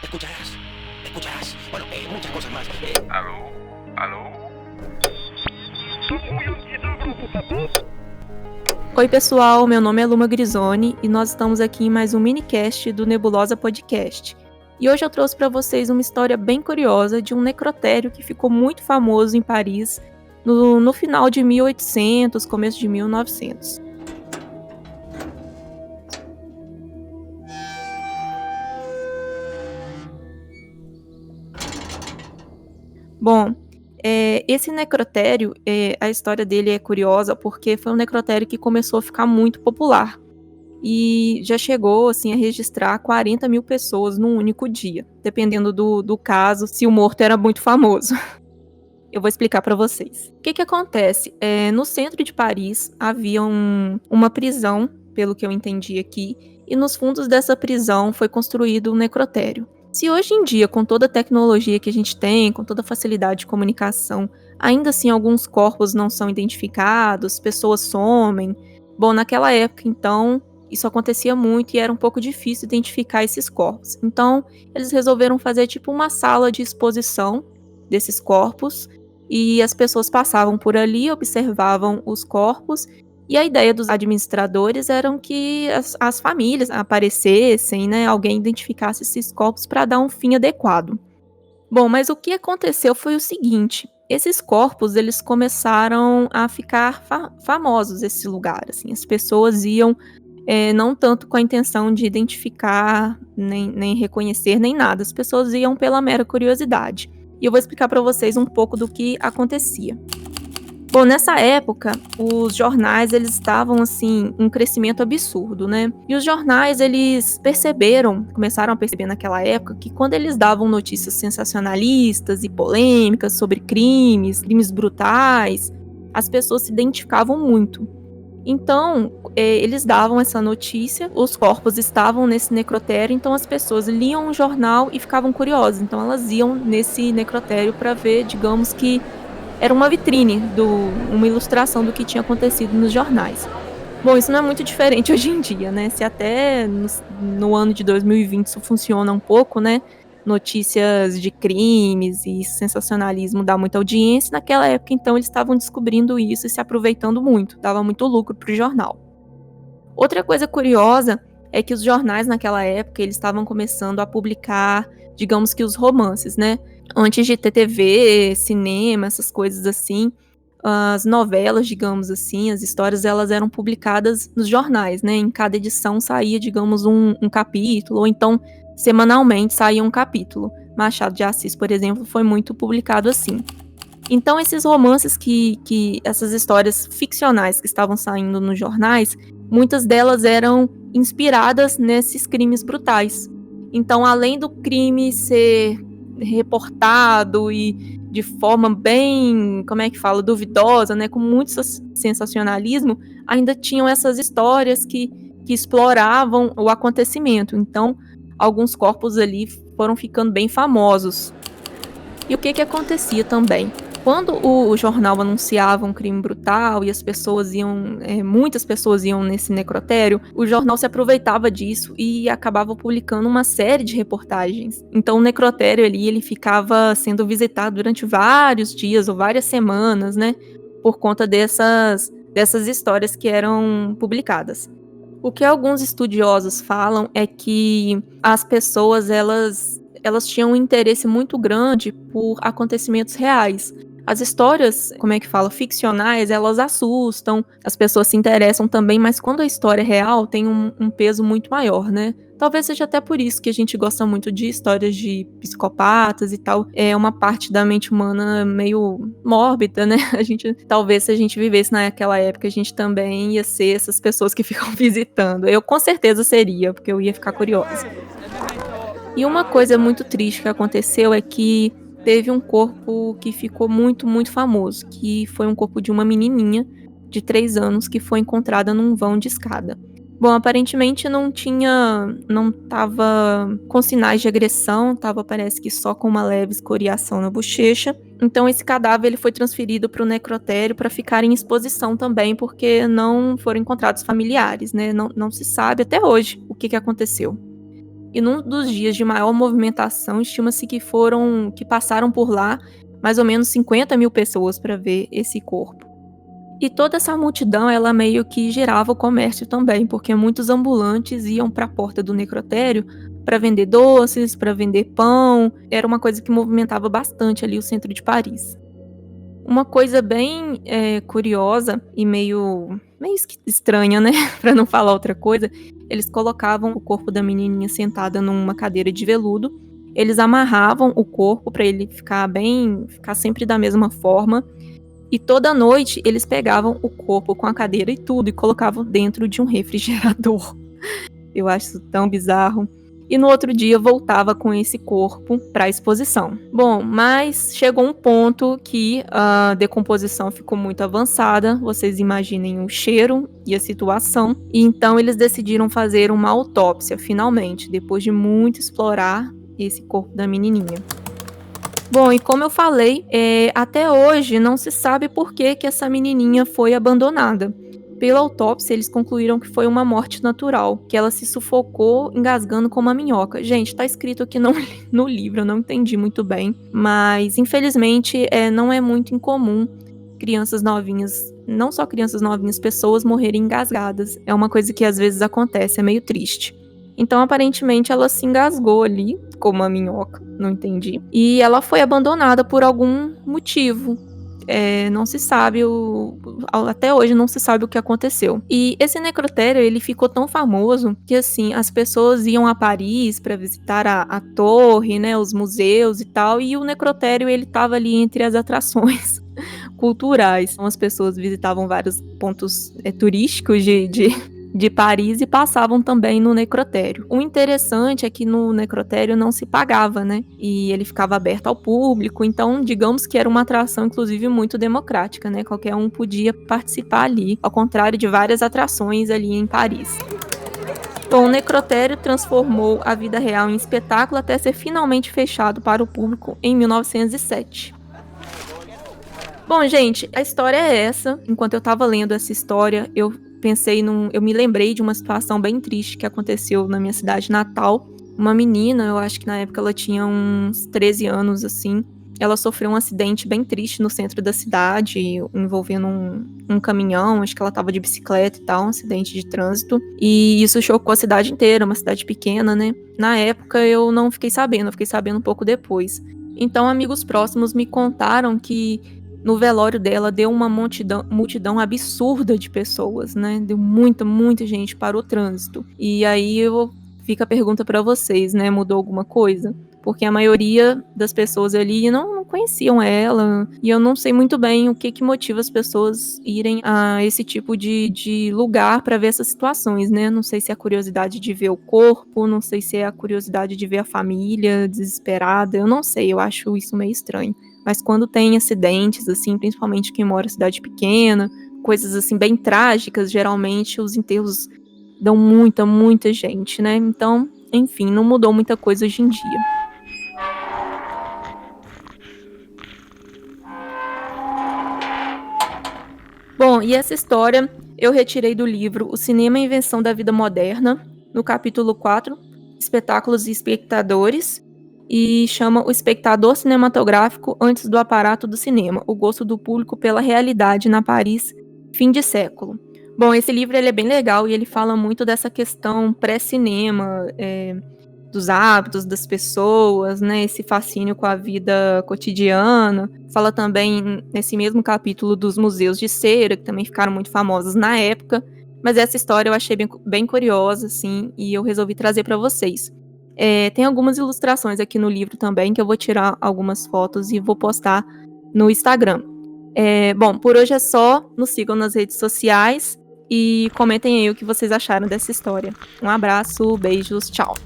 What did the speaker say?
escucharás, bueno, muchas cosas más. ¿Aló? ¿Aló? Oi pessoal, meu nome é Luma Grisoni e nós estamos aqui em mais um minicast do Nebulosa Podcast. E hoje eu trouxe para vocês uma história bem curiosa de um necrotério que ficou muito famoso em Paris no final de 1800, começo de 1900. Bom, esse necrotério, a história dele é curiosa porque foi um necrotério que começou a ficar muito popular e já chegou assim, a registrar 40 mil pessoas num único dia, dependendo do caso, se o morto era muito famoso. Eu vou explicar para vocês. O que acontece? No centro de Paris havia uma prisão, pelo que eu entendi aqui, e nos fundos dessa prisão foi construído um necrotério. Se hoje em dia, com toda a tecnologia que a gente tem, com toda a facilidade de comunicação, ainda assim alguns corpos não são identificados, pessoas somem. Bom, naquela época, então, isso acontecia muito e era um pouco difícil identificar esses corpos. Então, eles resolveram fazer tipo uma sala de exposição desses corpos e as pessoas passavam por ali, observavam os corpos. E a ideia dos administradores era que as famílias aparecessem, né, alguém identificasse esses corpos para dar um fim adequado. Bom, mas o que aconteceu foi o seguinte: esses corpos eles começaram a ficar famosos, esse lugar. Assim, as pessoas iam não tanto com a intenção de identificar, nem reconhecer, nem nada. As pessoas iam pela mera curiosidade. E eu vou explicar para vocês um pouco do que acontecia. Bom, nessa época, os jornais eles estavam assim, em um crescimento absurdo, né? E os jornais eles começaram a perceber naquela época que quando eles davam notícias sensacionalistas e polêmicas sobre crimes brutais, as pessoas se identificavam muito. Então, eles davam essa notícia, os corpos estavam nesse necrotério, então as pessoas liam o jornal e ficavam curiosas. Então elas iam nesse necrotério para ver, digamos que era uma vitrine, uma ilustração do que tinha acontecido nos jornais. Bom, isso não é muito diferente hoje em dia, né? Se até no ano de 2020 isso funciona um pouco, né? Notícias de crimes e sensacionalismo dá muita audiência. Naquela época, então, eles estavam descobrindo isso e se aproveitando muito. Dava muito lucro para o jornal. Outra coisa curiosa é que os jornais naquela época, eles estavam começando a publicar, digamos que os romances, né? Antes de ter TV, cinema, essas coisas assim, as novelas, digamos assim, as histórias, elas eram publicadas nos jornais, né? Em cada edição saía, digamos, um capítulo, ou então semanalmente saía um capítulo. Machado de Assis, por exemplo, foi muito publicado assim. Então, esses romances essas histórias ficcionais que estavam saindo nos jornais, muitas delas eram inspiradas nesses crimes brutais. Então, além do crime ser reportado e de forma bem, duvidosa, né, com muito sensacionalismo, ainda tinham essas histórias que exploravam o acontecimento. Então, alguns corpos ali foram ficando bem famosos. E o que acontecia também? Quando o jornal anunciava um crime brutal e as pessoas muitas pessoas iam nesse necrotério, o jornal se aproveitava disso e acabava publicando uma série de reportagens. Então o necrotério ali, ele ficava sendo visitado durante vários dias ou várias semanas, né, por conta dessas histórias que eram publicadas. O que alguns estudiosos falam é que as pessoas, elas tinham um interesse muito grande por acontecimentos reais. As histórias, ficcionais, elas assustam, as pessoas se interessam também, mas quando a história é real, tem um peso muito maior, né? Talvez seja até por isso que a gente gosta muito de histórias de psicopatas e tal. É uma parte da mente humana meio mórbida, né? Talvez se a gente vivesse naquela época, a gente também ia ser essas pessoas que ficam visitando. Eu com certeza seria, porque eu ia ficar curiosa. E uma coisa muito triste que aconteceu é que teve um corpo que ficou muito, muito famoso, que foi um corpo de uma menininha de 3 anos que foi encontrada num vão de escada. Bom, aparentemente não tava com sinais de agressão, parece que só com uma leve escoriação na bochecha. Então esse cadáver ele foi transferido para o necrotério para ficar em exposição também, porque não foram encontrados familiares, né? Não se sabe até hoje o que aconteceu. E num dos dias de maior movimentação, estima-se que passaram por lá mais ou menos 50 mil pessoas para ver esse corpo. E toda essa multidão, ela meio que girava o comércio também, porque muitos ambulantes iam para a porta do necrotério para vender doces, para vender pão. Era uma coisa que movimentava bastante ali o centro de Paris. Uma coisa bem curiosa e meio estranha, né? Para não falar outra coisa, eles colocavam o corpo da menininha sentada numa cadeira de veludo. Eles amarravam o corpo para ele ficar sempre da mesma forma. E toda noite eles pegavam o corpo com a cadeira e tudo e colocavam dentro de um refrigerador. Eu acho isso tão bizarro. E no outro dia voltava com esse corpo para a exposição. Bom, mas chegou um ponto que a decomposição ficou muito avançada. Vocês imaginem o cheiro e a situação. E então eles decidiram fazer uma autópsia, finalmente, depois de muito explorar esse corpo da menininha. Bom, e como eu falei, até hoje não se sabe por que essa menininha foi abandonada. Pela autópsia, eles concluíram que foi uma morte natural, que ela se sufocou engasgando com uma minhoca. Gente, tá escrito aqui no livro, eu não entendi muito bem, mas infelizmente não é muito incomum crianças novinhas, não só crianças novinhas, pessoas morrerem engasgadas. É uma coisa que às vezes acontece, é meio triste. Então, aparentemente, ela se engasgou ali, como uma minhoca, não entendi. E ela foi abandonada por algum motivo. Não se sabe, até hoje não se sabe o que aconteceu. E esse necrotério, ele ficou tão famoso que, assim, as pessoas iam a Paris para visitar a torre, né, os museus e tal, e o necrotério, ele tava ali entre as atrações culturais. Então, as pessoas visitavam vários pontos turísticos de Paris e passavam também no necrotério. O interessante é que no necrotério não se pagava, né? E ele ficava aberto ao público, então digamos que era uma atração inclusive muito democrática, né? Qualquer um podia participar ali, ao contrário de várias atrações ali em Paris. Bom, o necrotério transformou a vida real em espetáculo até ser finalmente fechado para o público em 1907. Bom, gente, a história é essa. Enquanto eu tava lendo essa história, eu me lembrei de uma situação bem triste que aconteceu na minha cidade natal. Uma menina, eu acho que na época ela tinha uns 13 anos, assim. Ela sofreu um acidente bem triste no centro da cidade, envolvendo um caminhão, acho que ela tava de bicicleta e tal, um acidente de trânsito. E isso chocou a cidade inteira, uma cidade pequena, né? Na época eu não fiquei sabendo, eu fiquei sabendo um pouco depois. Então amigos próximos me contaram que no velório dela deu uma multidão absurda de pessoas, né? Deu muita gente para o trânsito. E aí fica a pergunta para vocês, né? Mudou alguma coisa? Porque a maioria das pessoas ali não conheciam ela. E eu não sei muito bem o que motiva as pessoas irem a esse tipo de lugar para ver essas situações, né? Não sei se é a curiosidade de ver o corpo, não sei se é a curiosidade de ver a família desesperada. Eu não sei, eu acho isso meio estranho. Mas quando tem acidentes, assim, principalmente quem mora em cidade pequena, coisas assim bem trágicas, geralmente os enterros dão muita gente, né? Então, enfim, não mudou muita coisa hoje em dia. Bom, e essa história eu retirei do livro O Cinema e a Invenção da Vida Moderna, no capítulo 4, Espetáculos e Espectadores, e chama O Espectador Cinematográfico antes do Aparato do Cinema, o gosto do público pela realidade na Paris, fim de século. Bom, esse livro ele é bem legal e ele fala muito dessa questão pré-cinema, dos hábitos das pessoas, né, esse fascínio com a vida cotidiana. Fala também, nesse mesmo capítulo, dos museus de cera, que também ficaram muito famosos na época, mas essa história eu achei bem curiosa, assim, e eu resolvi trazer para vocês. Tem algumas ilustrações aqui no livro também, que eu vou tirar algumas fotos e vou postar no Instagram. Bom, por hoje é só. Nos sigam nas redes sociais e comentem aí o que vocês acharam dessa história. Um abraço, beijos, tchau!